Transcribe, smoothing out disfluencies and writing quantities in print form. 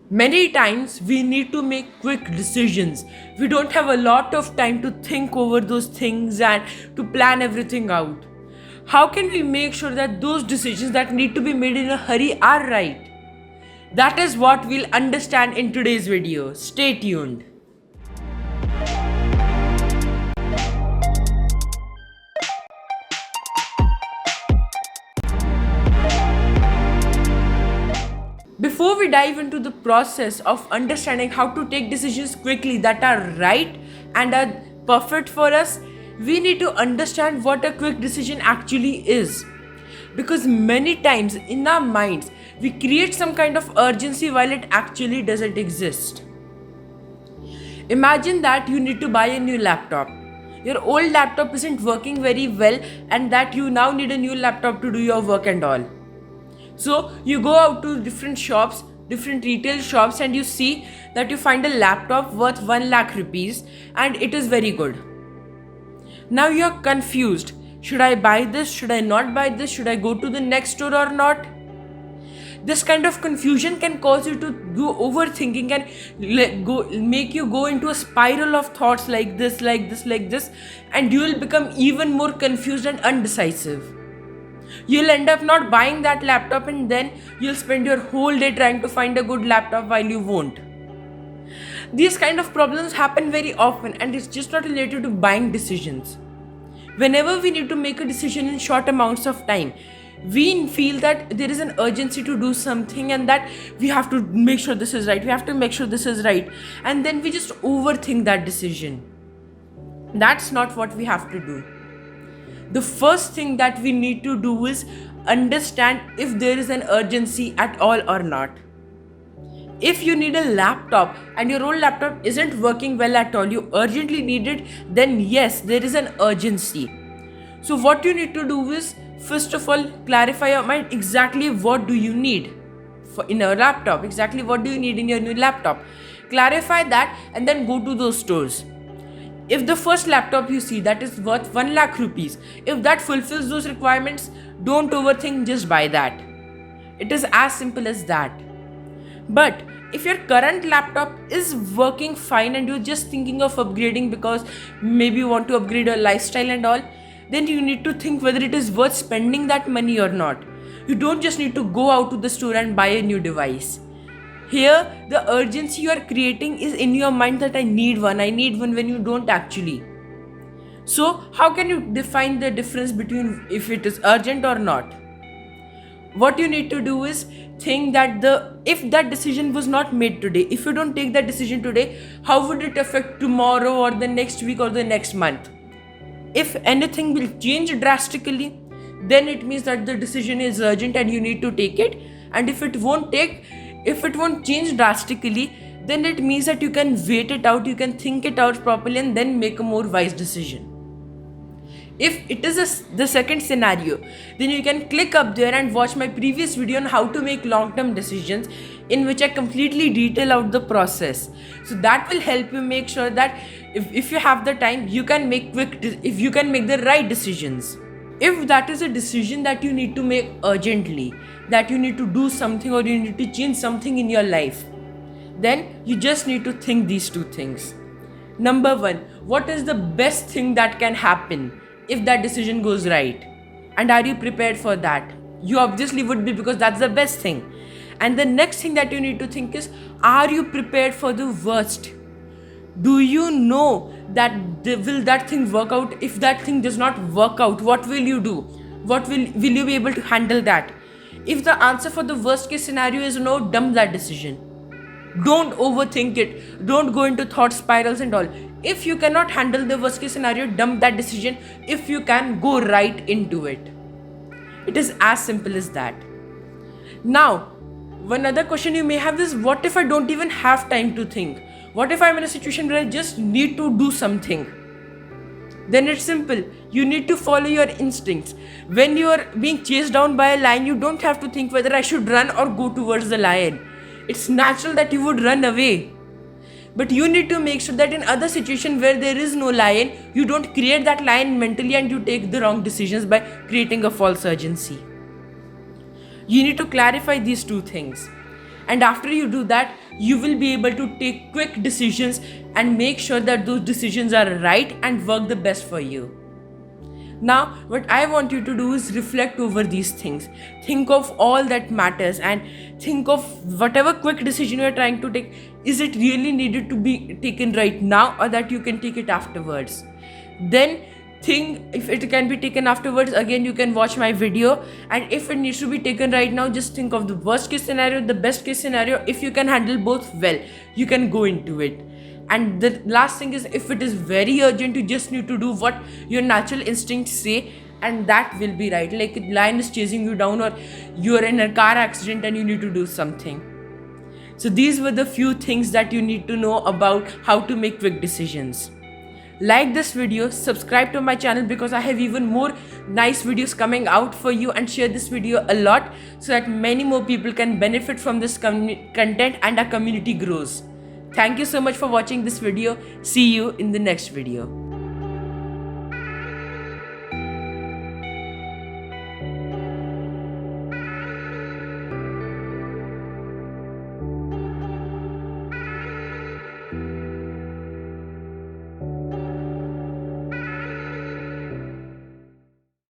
Many times we need to make quick decisions. We don't have a lot of time to think over those things and to plan everything out. How can we make sure that those decisions that need to be made in a hurry are right? That is what we'll understand in today's video. Stay tuned. Before we dive into the process of understanding how to take decisions quickly that are right and are perfect for us, we need to understand what a quick decision actually is. Because many times in our minds, we create some kind of urgency while it actually doesn't exist. Imagine that you need to buy a new laptop. Your old laptop isn't working very well, and that you now need a new laptop to do your work and all. So you go out to different shops, different retail shops, and you see that you find a laptop worth 1 lakh rupees and it is very good. Now you're confused. Should I buy this? Should I not buy this? Should I go to the next store or not? This kind of confusion can cause you to do overthinking and make you go into a spiral of thoughts like this, and you will become even more confused and undecisive. You'll end up not buying that laptop, and then you'll spend your whole day trying to find a good laptop while you won't. These kind of problems happen very often, and it's just not related to buying decisions. Whenever we need to make a decision in short amounts of time, we feel that there is an urgency to do something and that we have to make sure this is right, and then we just overthink that decision. That's not what we have to do. The first thing that we need to do is understand if there is an urgency at all or not. If you need a laptop and your old laptop isn't working well at all, you urgently need it, then yes, there is an urgency. So what you need to do is, first of all, clarify your mind exactly what do you need in a laptop, exactly what do you need in your new laptop. Clarify that and then go to those stores. If the first laptop you see that is worth 1 lakh rupees, if that fulfills those requirements, don't overthink, just buy that. It is as simple as that. But if your current laptop is working fine and you're just thinking of upgrading because maybe you want to upgrade your lifestyle and all, then you need to think whether it is worth spending that money or not. You don't just need to go out to the store and buy a new device. Here, the urgency you are creating is in your mind that I need one when you don't actually. So, how can you define the difference between if it is urgent or not? What you need to do is think that if that decision was not made today, if you don't take that decision today, how would it affect tomorrow or the next week or the next month? If anything will change drastically, then it means that the decision is urgent and you need to take it. And if it won't change drastically, then it means that you can wait it out, you can think it out properly and then make a more wise decision. If it is the second scenario, then you can click up there and watch my previous video on how to make long-term decisions, in which I completely detail out the process. So that will help you make sure that if you have the time, you can make the right decisions. If that is a decision that you need to make urgently, that you need to do something or you need to change something in your life, then you just need to think these two things. Number one, what is the best thing that can happen if that decision goes right? And are you prepared for that? You obviously would be, because that's the best thing. And the next thing that you need to think is, are you prepared for the worst? Do you know that will that thing work out? If that thing does not work out, what will you do? Will you be able to handle that? If the answer for the worst case scenario is no, dump that decision. Don't overthink it. Don't go into thought spirals and all. If you cannot handle the worst case scenario, dump that decision. If you can, go right into it. It is as simple as that. Now, one other question you may have is, what if I don't even have time to think? What if I'm in a situation where I just need to do something? Then it's simple. You need to follow your instincts. When you are being chased down by a lion, you don't have to think whether I should run or go towards the lion. It's natural that you would run away. But you need to make sure that in other situations where there is no lion, you don't create that lion mentally and you take the wrong decisions by creating a false urgency. You need to clarify these two things. And after you do that, you will be able to take quick decisions and make sure that those decisions are right and work the best for you. Now, what I want you to do is reflect over these things. Think of all that matters and think of whatever quick decision you're trying to take. Is it really needed to be taken right now, or that you can take it afterwards? Then think if it can be taken afterwards. Again, you can watch my video. And if it needs to be taken right now, just think of the worst case scenario, the best case scenario. If you can handle both well, you can go into it. And the last thing is, if it is very urgent, you just need to do what your natural instincts say, and that will be right. Like a lion is chasing you down, or you're in a car accident and you need to do something. So these were the few things that you need to know about how to make quick decisions. Like this video, subscribe to my channel because I have even more nice videos coming out for you, and share this video a lot so that many more people can benefit from this content and our community grows. Thank you so much for watching this video. See you in the next video.